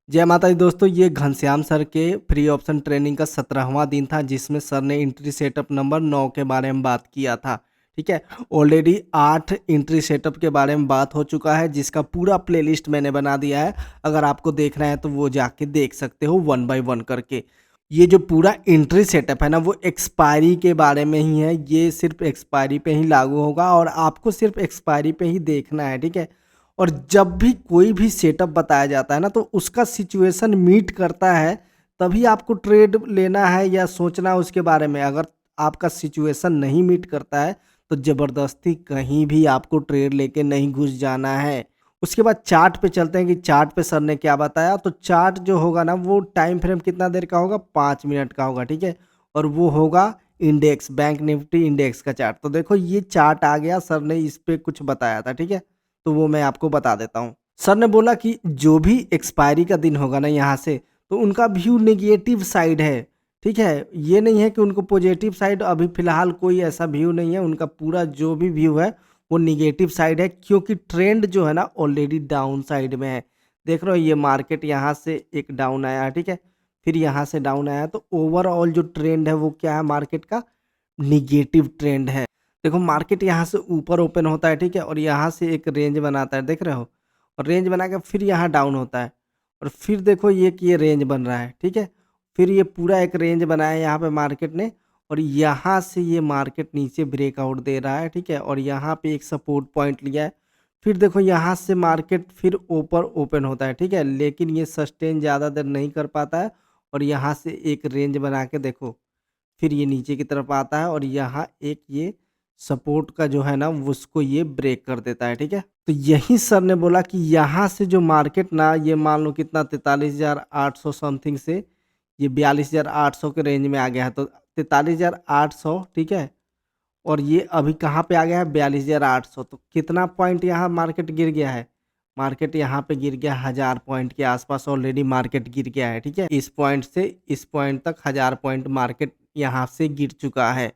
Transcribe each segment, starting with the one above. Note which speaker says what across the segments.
Speaker 1: जय माता दी दोस्तों, ये घनश्याम सर के फ्री ऑप्शन ट्रेनिंग का 17वां दिन था जिसमें सर ने एंट्री सेटअप नंबर 9 के बारे में बात किया था। ठीक है, ऑलरेडी 8 एंट्री सेटअप के बारे में बात हो चुका है जिसका पूरा प्लेलिस्ट मैंने बना दिया है। अगर आपको देखना है तो वो जाके देख सकते हो वन बाय वन करके। ये जो पूरा एंट्री सेटअप है ना वो एक्सपायरी के बारे में ही है, ये सिर्फ एक्सपायरी पे ही लागू होगा और आपको सिर्फ एक्सपायरी पे ही देखना है। ठीक है, और जब भी कोई भी सेटअप बताया जाता है ना तो उसका सिचुएशन मीट करता है तभी आपको ट्रेड लेना है या सोचना है उसके बारे में। अगर आपका सिचुएशन नहीं मीट करता है तो ज़बरदस्ती कहीं भी आपको ट्रेड लेके नहीं घुस जाना है। उसके बाद चार्ट पे चलते हैं कि चार्ट पे सर ने क्या बताया। तो चार्ट जो होगा ना वो टाइम फ्रेम कितना देर का होगा, 5 मिनट का होगा। ठीक है, और वो होगा इंडेक्स, बैंक निफ्टी इंडेक्स का चार्ट। तो देखो ये चार्ट आ गया, सर ने इस पे कुछ बताया था। ठीक है, तो वो मैं आपको बता देता हूँ। सर ने बोला कि जो भी एक्सपायरी का दिन होगा ना यहाँ से, तो उनका व्यू नेगेटिव साइड है। ठीक है, ये नहीं है कि उनको पॉजिटिव साइड, अभी फ़िलहाल कोई ऐसा व्यू नहीं है। उनका पूरा जो भी व्यू है वो नेगेटिव साइड है क्योंकि ट्रेंड जो है ना ऑलरेडी डाउन साइड में है। देख रहे हो ये मार्केट यहाँ से एक डाउन आया। ठीक है, फिर यहाँ से डाउन आया, तो ओवरऑल जो ट्रेंड है वो क्या है मार्केट का, निगेटिव ट्रेंड है। देखो मार्केट यहाँ से ऊपर ओपन होता है। ठीक है, और यहाँ से एक रेंज बनाता है, देख रहे हो, और रेंज बना के फिर यहाँ डाउन होता है और फिर देखो ये कि ये रेंज बन रहा है। ठीक है, फिर ये पूरा एक रेंज बनाया यहाँ पे मार्केट ने और यहाँ से ये मार्केट नीचे ब्रेकआउट दे रहा है। ठीक है, और यहाँ पे एक सपोर्ट पॉइंट लिया है। फिर देखो यहाँ से मार्केट फिर ऊपर ओपन होता है। ठीक है, लेकिन ये सस्टेन ज़्यादा देर नहीं कर पाता है और यहाँ से एक रेंज बना के देखो फिर ये नीचे की तरफ आता है और यहाँ एक ये सपोर्ट का जो है ना उसको ये ब्रेक कर देता है। ठीक है, तो यही सर ने बोला कि यहाँ से जो मार्केट ना ये मान लो कितना 43,800 समथिंग से ये 42,800 के रेंज में आ गया है। तो 43,800, ठीक है, और ये अभी कहाँ पे आ गया है 42,800। तो कितना पॉइंट यहाँ मार्केट गिर गया है, मार्केट यहाँ पे गिर गया 1000 पॉइंट के आसपास ऑलरेडी मार्केट गिर गया है। ठीक है, इस पॉइंट से इस पॉइंट तक 1000 पॉइंट मार्केट यहाँ से गिर चुका है।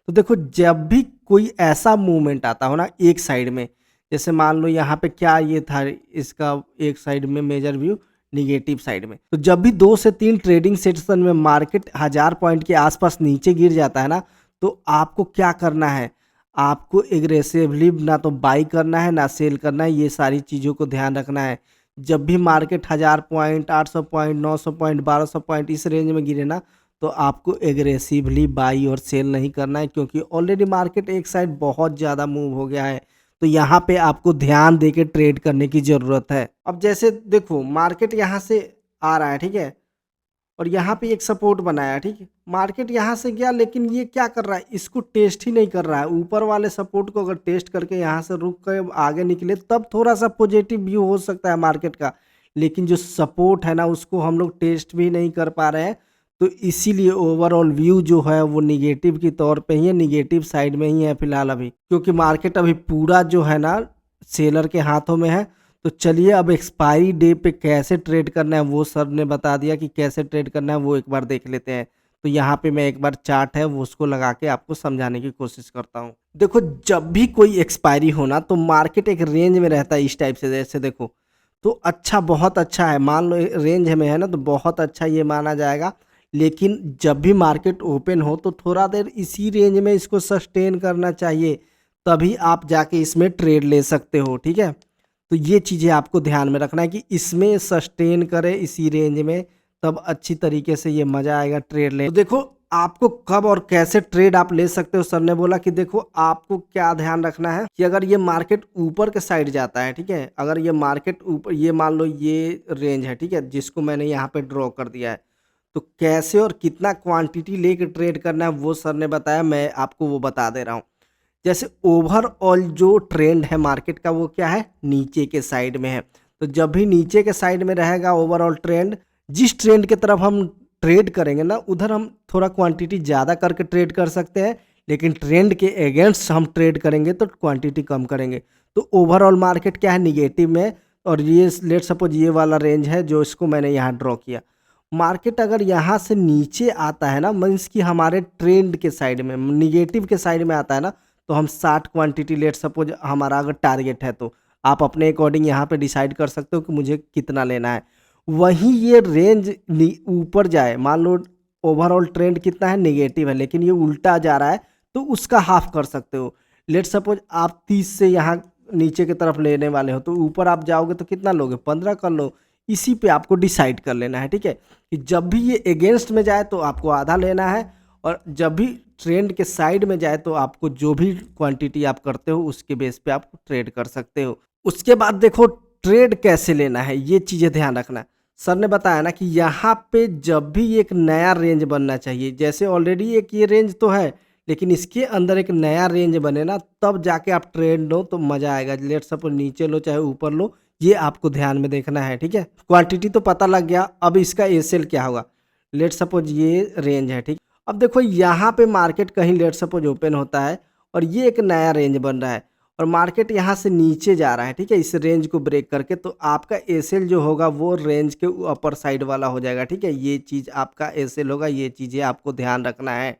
Speaker 1: तो देखो जब भी कोई ऐसा मूवमेंट आता हो ना एक साइड में, जैसे मान लो यहाँ पे क्या ये था इसका एक साइड में मेजर व्यू निगेटिव साइड में, तो जब भी 2 से 3 ट्रेडिंग सेशन में मार्केट 1000 पॉइंट के आसपास नीचे गिर जाता है ना तो आपको क्या करना है, आपको एग्रेसिवली ना तो बाई करना है ना सेल करना है। ये सारी चीज़ों को ध्यान रखना है। जब भी market 1000 point 800 point 900 point 1200 point इस रेंज में गिरे ना तो आपको एग्रेसिवली बाई और सेल नहीं करना है क्योंकि ऑलरेडी मार्केट एक साइड बहुत ज़्यादा मूव हो गया है। तो यहाँ पे आपको ध्यान दे के ट्रेड करने की ज़रूरत है। अब जैसे देखो मार्केट यहाँ से आ रहा है। ठीक है, और यहाँ पे एक सपोर्ट बनाया। ठीक है, मार्केट यहाँ से गया लेकिन ये क्या कर रहा है, इसको टेस्ट ही नहीं कर रहा है। ऊपर वाले सपोर्ट को अगर टेस्ट करके यहाँ से रुक कर आगे निकले तब थोड़ा सा पॉजिटिव व्यू हो सकता है मार्केट का, लेकिन जो सपोर्ट है ना उसको हम लोग टेस्ट भी नहीं कर पा रहे हैं। तो इसीलिए ओवरऑल व्यू जो है वो निगेटिव की तौर पे ही है, निगेटिव साइड में ही है फिलहाल अभी, क्योंकि मार्केट अभी पूरा जो है ना सेलर के हाथों में है। तो चलिए अब एक्सपायरी डे पे कैसे ट्रेड करना है वो सर ने बता दिया कि कैसे ट्रेड करना है, वो एक बार देख लेते हैं। तो यहाँ पे मैं एक बार चार्ट है वो उसको लगा के आपको समझाने की कोशिश करता हूँ। देखो जब भी कोई एक्सपायरी होना तो मार्केट एक रेंज में रहता है इस टाइप से, जैसे देखो तो अच्छा बहुत अच्छा है, मान लो रेंज में है ना तो बहुत अच्छा ये माना जाएगा। लेकिन जब भी मार्केट ओपन हो तो थोड़ा देर इसी रेंज में इसको सस्टेन करना चाहिए, तभी आप जाके इसमें ट्रेड ले सकते हो। ठीक है, तो ये चीज़ें आपको ध्यान में रखना है कि इसमें सस्टेन करे इसी रेंज में, तब अच्छी तरीके से ये मज़ा आएगा ट्रेड ले। तो देखो आपको कब और कैसे ट्रेड आप ले सकते हो, सर ने बोला कि देखो आपको क्या ध्यान रखना है कि अगर ये मार्केट ऊपर के साइड जाता है। ठीक है, अगर ये मार्केट ऊपर, ये मान लो ये रेंज है। ठीक है, जिसको मैंने यहाँ पे ड्रॉ कर दिया है, तो कैसे और कितना क्वांटिटी लेके ट्रेड करना है वो सर ने बताया, मैं आपको वो बता दे रहा हूँ। जैसे ओवरऑल जो ट्रेंड है मार्केट का वो क्या है, नीचे के साइड में है। तो जब भी नीचे के साइड में रहेगा ओवरऑल ट्रेंड, जिस ट्रेंड की तरफ हम ट्रेड करेंगे ना उधर हम थोड़ा क्वांटिटी ज़्यादा करके ट्रेड कर सकते हैं, लेकिन ट्रेंड के अगेंस्ट हम ट्रेड करेंगे तो क्वांटिटी कम करेंगे। तो ओवरऑल मार्केट क्या है, निगेटिव में। और ये लेट सपोज ये वाला रेंज है जो इसको मैंने यहाँ ड्रॉ किया। मार्केट अगर यहाँ से नीचे आता है ना, मीन्स कि हमारे ट्रेंड के साइड में निगेटिव के साइड में आता है ना, तो हम 60 क्वांटिटी लेट सपोज हमारा अगर टारगेट है तो आप अपने अकॉर्डिंग यहाँ पे डिसाइड कर सकते हो कि मुझे कितना लेना है। वहीं ये रेंज ऊपर जाए, मान लो ओवरऑल ट्रेंड कितना है, नेगेटिव है, लेकिन ये उल्टा जा रहा है, तो उसका हाफ कर सकते हो। लेट सपोज आप 30 से यहाँ नीचे की तरफ लेने वाले हो, तो ऊपर आप जाओगे तो कितना लोगे, 15 कर लो। इसी पे आपको डिसाइड कर लेना है, ठीक है, कि जब भी ये अगेंस्ट में जाए तो आपको आधा लेना है, और जब भी ट्रेंड के साइड में जाए तो आपको जो भी क्वांटिटी आप करते हो उसके बेस पे आप ट्रेड कर सकते हो। उसके बाद देखो ट्रेड कैसे लेना है, ये चीज़ें ध्यान रखना। सर ने बताया ना कि यहाँ पे जब भी एक नया रेंज बनना चाहिए, जैसे ऑलरेडी एक ये रेंज तो है, लेकिन इसके अंदर एक नया रेंज बने ना, तब जाके आप ट्रेड लो तो मज़ा आएगा। लेट सपोज नीचे लो चाहे ऊपर लो, ये आपको ध्यान में देखना है, ठीक है। क्वांटिटी तो पता लग गया, अब इसका एसएल क्या होगा। लेट सपोज ये रेंज है, ठीक। अब देखो यहाँ पे मार्केट कहीं लेट सपोज ओपन होता है और ये एक नया रेंज बन रहा है और मार्केट यहाँ से नीचे जा रहा है, ठीक है, इस रेंज को ब्रेक करके, तो आपका एसएल जो होगा वो रेंज के अपर साइड वाला हो जाएगा, ठीक है। ये चीज़ आपका एसएल होगा, ये चीज़ें आपको ध्यान रखना है।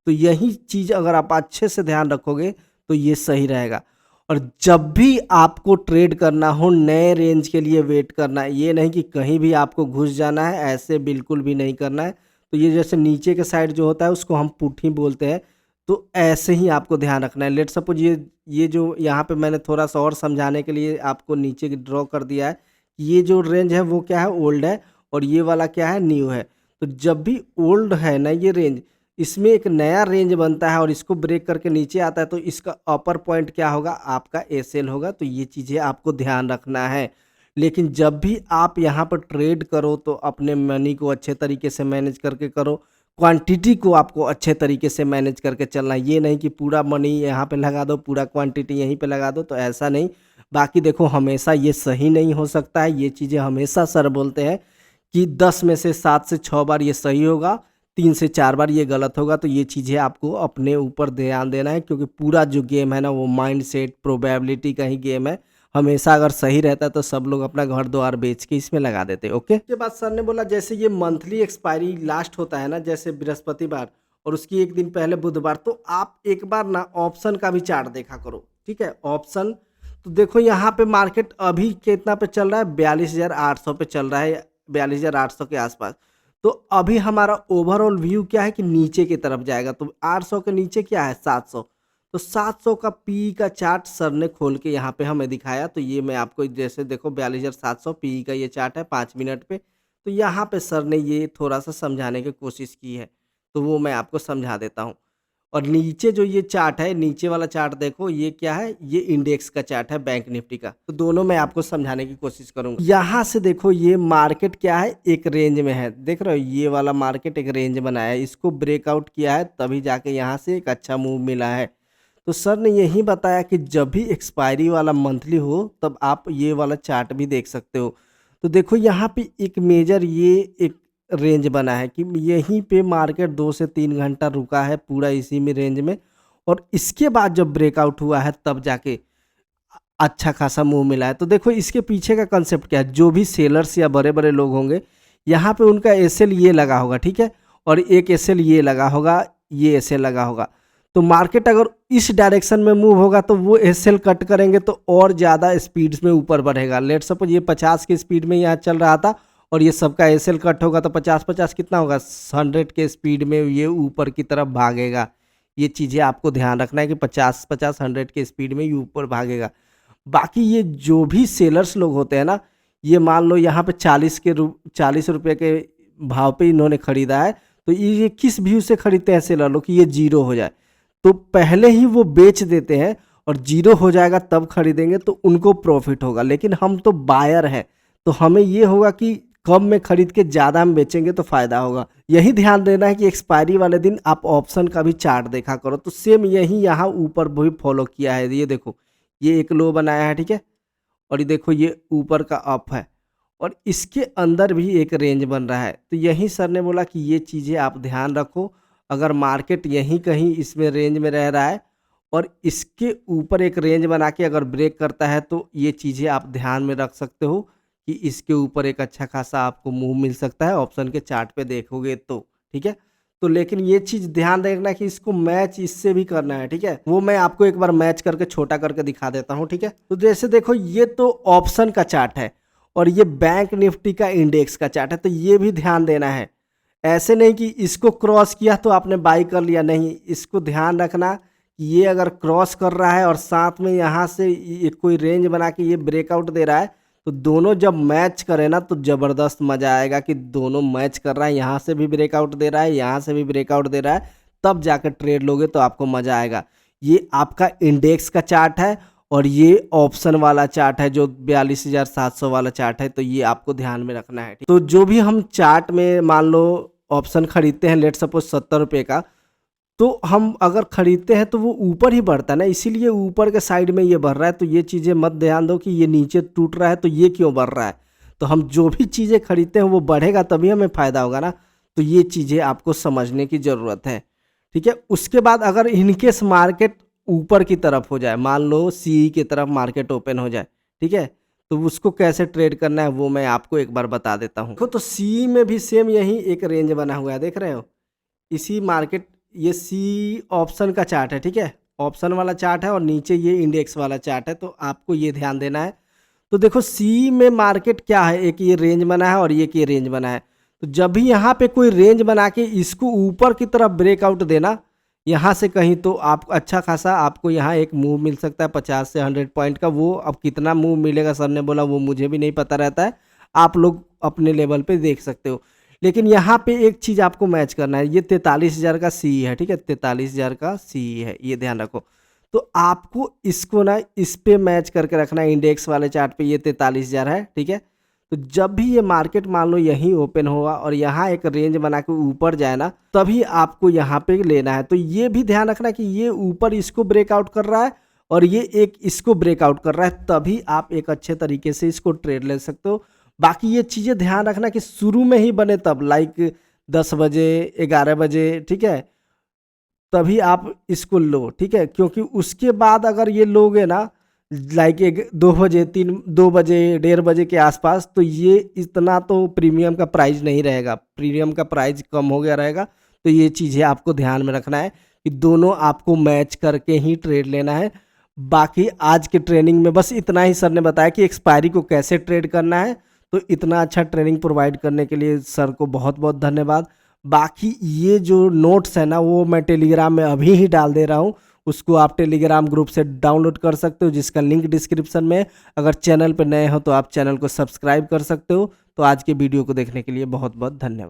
Speaker 1: तो यही चीज़ अगर आप अच्छे से ध्यान रखोगे तो ये सही रहेगा। और जब भी आपको ट्रेड करना हो, नए रेंज के लिए वेट करना है, ये नहीं कि कहीं भी आपको घुस जाना है, ऐसे बिल्कुल भी नहीं करना है। तो ये जैसे नीचे के साइड जो होता है उसको हम पुट ही बोलते हैं, तो ऐसे ही आपको ध्यान रखना है। लेट सपोज ये जो यहाँ पे मैंने थोड़ा सा और समझाने के लिए आपको नीचे ड्रॉ कर दिया है, ये जो रेंज है वो क्या है, ओल्ड है, और ये वाला क्या है, न्यू है। तो जब भी ओल्ड है ना ये रेंज, इसमें एक नया रेंज बनता है और इसको ब्रेक करके नीचे आता है, तो इसका अपर पॉइंट क्या होगा, आपका एसएल होगा। तो ये चीज़ें आपको ध्यान रखना है। लेकिन जब भी आप यहाँ पर ट्रेड करो तो अपने मनी को अच्छे तरीके से मैनेज करके करो, क्वांटिटी को आपको अच्छे तरीके से मैनेज करके चलना है। ये नहीं कि पूरा मनी यहाँ पे लगा दो, पूरा क्वांटिटी यहीं पे लगा दो, तो ऐसा नहीं। बाकी देखो हमेशा ये सही नहीं हो सकता है, ये चीज़ें हमेशा सर बोलते हैं कि 10 में से 7 से 6 बार ये सही होगा, 3 से 4 बार ये गलत होगा। तो ये चीज़ें आपको अपने ऊपर ध्यान देना है, क्योंकि पूरा जो गेम है ना वो माइंडसेट प्रोबेबिलिटी का ही गेम है। हमेशा अगर सही रहता है तो सब लोग अपना घर द्वार बेच के इसमें लगा देते। ओके, उसके बाद सर ने बोला जैसे ये मंथली एक्सपायरी लास्ट होता है ना, जैसे बृहस्पतिवार और उसकी एक दिन पहले बुधवार, तो आप एक बार ना ऑप्शन का भी चार्ट देखा करो, ठीक है। ऑप्शन तो देखो यहाँ पे मार्केट अभी कितना पे चल रहा है, 42,800 पे चल रहा है, 42,800 के आसपास। तो अभी हमारा ओवरऑल व्यू क्या है कि नीचे की तरफ जाएगा, तो 800 के नीचे क्या है, 700। तो 700 का पी का चार्ट सर ने खोल के यहाँ पे हमें दिखाया। तो ये मैं आपको जैसे देखो 42,700 पी का ये चार्ट है 5 मिनट पे। तो यहाँ पे सर ने ये थोड़ा सा समझाने की कोशिश की है, तो वो मैं आपको समझा देता हूँ। और नीचे जो ये चार्ट है, नीचे वाला चार्ट देखो, ये क्या है, ये इंडेक्स का चार्ट है बैंक निफ्टी का। तो दोनों मैं आपको समझाने की कोशिश करूंगा। यहाँ से देखो ये मार्केट क्या है, एक रेंज में है, देख रहे हो, ये वाला मार्केट एक रेंज बनाया है, इसको ब्रेकआउट किया है, तभी जाके यहाँ से एक अच्छा मूव मिला है। तो सर ने यही बताया कि जब भी एक्सपायरी वाला मंथली हो तब आप ये वाला चार्ट भी देख सकते हो। तो देखो यहाँ पे एक मेजर ये एक रेंज बना है कि यहीं पे मार्केट 2 से 3 घंटा रुका है पूरा इसी में रेंज में, और इसके बाद जब ब्रेकआउट हुआ है तब जाके अच्छा खासा मूव मिला है। तो देखो इसके पीछे का कंसेप्ट क्या है, जो भी सेलर्स या बड़े बड़े लोग होंगे यहाँ पे उनका एसएल ये लगा होगा, ठीक है, और एक एसएल ये लगा होगा, ये एसएल लगा होगा। तो मार्केट अगर इस डायरेक्शन में मूव होगा तो वो एसएल कट करेंगे तो और ज़्यादा स्पीड्स में ऊपर बढ़ेगा। लेट सपोज ये 50 की स्पीड में यहाँ चल रहा था और ये सबका एसएल कट होगा, तो 50-50 कितना होगा, 100 के स्पीड में ये ऊपर की तरफ भागेगा। ये चीज़ें आपको ध्यान रखना है कि 50-50 100 के स्पीड में ये ऊपर भागेगा। बाकी ये जो भी सेलर्स लोग होते हैं ना, ये मान लो यहाँ पे 40 रुपये के भाव पे इन्होंने खरीदा है, तो ये किस व्यू से खरीदते हैं सेलर लोग कि ये जीरो हो जाए, तो पहले ही वो बेच देते हैं और जीरो हो जाएगा तब खरीदेंगे, तो उनको प्रॉफिट होगा। लेकिन हम तो बायर हैं, तो हमें ये होगा कि कम में खरीद के ज़्यादा में बेचेंगे तो फ़ायदा होगा। यही ध्यान देना है कि एक्सपायरी वाले दिन आप ऑप्शन का भी चार्ट देखा करो। तो सेम यही यहाँ ऊपर भी फॉलो किया है, ये देखो ये एक लो बनाया है, ठीक है, और ये देखो ये ऊपर का अप है और इसके अंदर भी एक रेंज बन रहा है। तो यही सर ने बोला कि ये चीज़ें आप ध्यान रखो। अगर मार्केट यहीं कहीं इसमें रेंज में रह रहा है और इसके ऊपर एक रेंज बना के अगर ब्रेक करता है, तो ये चीज़ें आप ध्यान में रख सकते हो कि इसके ऊपर एक अच्छा खासा आपको मूव मिल सकता है ऑप्शन के चार्ट पे देखोगे तो, ठीक है। तो लेकिन ये चीज़ ध्यान रखना कि इसको मैच इससे भी करना है, ठीक है। वो मैं आपको एक बार मैच करके छोटा करके दिखा देता हूँ, ठीक है। तो जैसे देखो ये तो ऑप्शन का चार्ट है और ये बैंक निफ्टी का इंडेक्स का चार्ट है, तो ये भी ध्यान देना है। ऐसे नहीं कि इसको क्रॉस किया तो आपने बाई कर लिया, नहीं, इसको ध्यान रखना कि ये अगर क्रॉस कर रहा है और साथ में यहाँ से ये कोई रेंज बना के ये ब्रेकआउट दे रहा है, तो दोनों जब मैच करे ना तो ज़बरदस्त मज़ा आएगा कि दोनों मैच कर रहा है, यहाँ से भी ब्रेकआउट दे रहा है, यहाँ से भी ब्रेकआउट दे रहा है, तब जाकर ट्रेड लोगे तो आपको मज़ा आएगा। ये आपका इंडेक्स का चार्ट है और ये ऑप्शन वाला चार्ट है जो 42,700 वाला चार्ट है, तो ये आपको ध्यान में रखना है। तो जो भी हम चार्ट में मान लो ऑप्शन खरीदते हैं, लेट सपोज 70 रुपये का, तो हम अगर खरीदते हैं तो वो ऊपर ही बढ़ता है ना, इसीलिए ऊपर के साइड में ये बढ़ रहा है। तो ये चीज़ें मत ध्यान दो कि ये नीचे टूट रहा है तो ये क्यों बढ़ रहा है। तो हम जो भी चीज़ें खरीदते हैं वो बढ़ेगा तभी हमें फ़ायदा होगा ना, तो ये चीज़ें आपको समझने की ज़रूरत है, ठीक है। उसके बाद अगर इनकेस मार्केट ऊपर की तरफ हो जाए, मान लो सी की तरफ मार्केट ओपन हो जाए, ठीक है, तो उसको कैसे ट्रेड करना है वो मैं आपको एक बार बता देता हूँ। तो सी में भी सेम यही एक रेंज बना हुआ है, देख रहे हो, इसी मार्केट, ये सी ऑप्शन का चार्ट है, ठीक है, ऑप्शन वाला चार्ट है और नीचे ये इंडेक्स वाला चार्ट है, तो आपको ये ध्यान देना है। तो देखो सी में मार्केट क्या है, एक ये रेंज बना है और एक ये रेंज बना है, तो जब भी यहाँ पे कोई रेंज बना के इसको ऊपर की तरफ ब्रेकआउट देना यहाँ से कहीं, तो आप अच्छा खासा आपको यहाँ एक मूव मिल सकता है 50 से 100 पॉइंट का। वो अब कितना मूव मिलेगा सर ने बोला वो मुझे भी नहीं पता रहता है, आप लोग अपने लेवल पे देख सकते हो। लेकिन यहाँ पे एक चीज़ आपको मैच करना है, ये 43,000 का सी है, ठीक है, 43,000 का सी है, ये ध्यान रखो। तो आपको इसको ना इस पे मैच करके रखना है, इंडेक्स वाले चार्ट पे ये 43,000 है, ठीक है। तो जब भी ये मार्केट मान लो यहीं ओपन होगा और यहाँ एक रेंज बना के ऊपर जाए ना, तभी आपको यहाँ पे लेना है। तो ये भी ध्यान रखना कि ये ऊपर इसको ब्रेकआउट कर रहा है और ये एक इसको ब्रेकआउट कर रहा है, तभी आप एक अच्छे तरीके से इसको ट्रेड ले सकते हो। बाकी ये चीज़ें ध्यान रखना कि शुरू में ही बने तब, लाइक 10 बजे 11 बजे, ठीक है, तभी आप इसको लो, ठीक है, क्योंकि उसके बाद अगर ये लोगे ना लाइक 2 बजे 2 बजे 1:30 बजे के आसपास, तो ये इतना तो प्रीमियम का प्राइस नहीं रहेगा, प्रीमियम का प्राइस कम हो गया रहेगा। तो ये चीज़ें आपको ध्यान में रखना है कि दोनों आपको मैच करके ही ट्रेड लेना है। बाकी आज के ट्रेनिंग में बस इतना ही सर ने बताया कि एक्सपायरी को कैसे ट्रेड करना है। तो इतना अच्छा ट्रेनिंग प्रोवाइड करने के लिए सर को बहुत बहुत धन्यवाद। बाकी ये जो नोट्स है ना वो मैं टेलीग्राम में अभी ही डाल दे रहा हूँ, उसको आप टेलीग्राम ग्रुप से डाउनलोड कर सकते हो, जिसका लिंक डिस्क्रिप्शन में है। अगर चैनल पर नए हो तो आप चैनल को सब्सक्राइब कर सकते हो। तो आज के वीडियो को देखने के लिए बहुत बहुत धन्यवाद।